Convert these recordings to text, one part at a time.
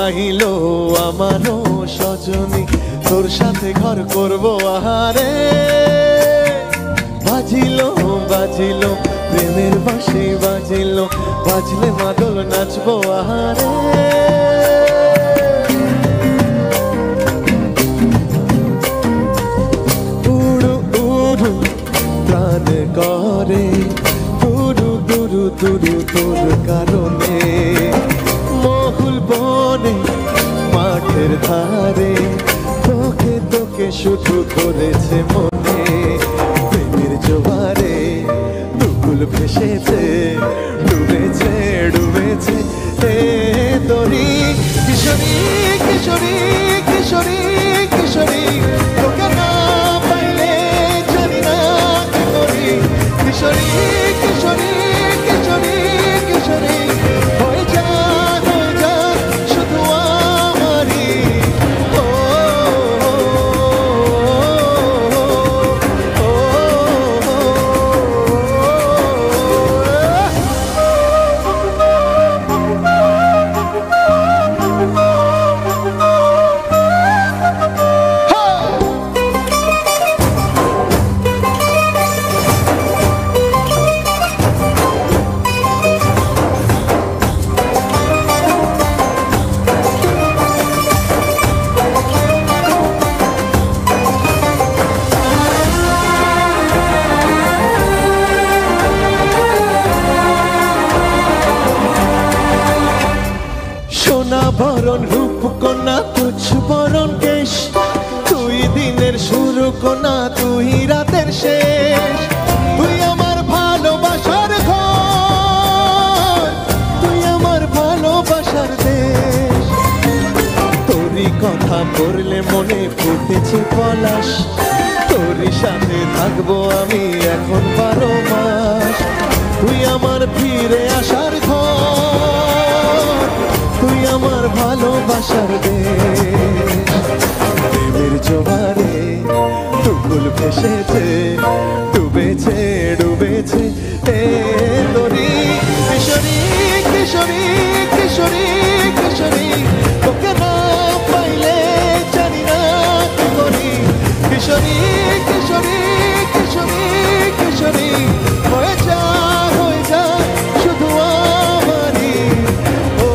আহিলো আমারও সজনী, তোর সাথে ঘর করবো আহারে। বাজিলো বাজিলো প্রেমের বাঁশি বাজিলো, বাজলে মাদল নাচবো আহারে। উড়ু উড়ু প্রাণ করে গুরু গুরু গুরু তোর কারণে, মহুল বনে মাঠের ধারে তোকে তোকে শুধু করেছে মনে। প্রেমের জোয়ারে দুকুল ভেসেছে, ডুবেছে ডুবেছে এ তরি। কিশোরী কিশোরী কিশোরী কিশোরী, তোকে না পাইলে জানি না কি করি। কিশোরী কিশোরী কিশোরী কিশোরী, হয়ে যা শুধু আমারই। ও সোনা বরণ রূপ কন্যা তুচ্ছ বরণ কেশ, তুই দিনের শুরু কন্যা তুই রাতের শেষ। তুই আমার ভালোবাসার ঘর, তুই আমার ভালোবাসার দেশ। তোরই কথা পড়লে মনে ফুটেছে পলাশ, তোরই সাথে থাকবো আমি এখন 12 মাস। তুই আমার ফিরে আসার ঘর, তুই আমার ভালোবাসার দেশ। প্রেমের জোয়ারে দুকুল ভেসেছে, ডুবেছে ডুবেছে এ তরি। কিশোরী কিশোরী কিশোরী কিশোরী, তোকে না পাইলে জানি না কি করি। কিশোরী কিশোরী কিশোরী কিশোরী, হয়ে যা শুধু আমারই। ও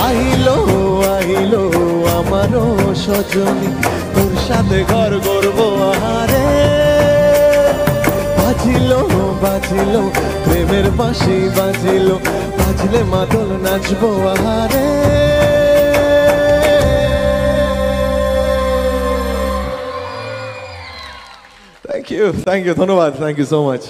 আহিলো আহিলো আমারও সজনী, তোর সাথে ঘর করবো আহারে। বাজিলো বাজিলো প্রেমের বাঁশি বাজিলো, বাজলে মাদল নাচবো আহারে। থ্যাংক ইউ ধন্যবাদ, থ্যাংক ইউ সো মাচ।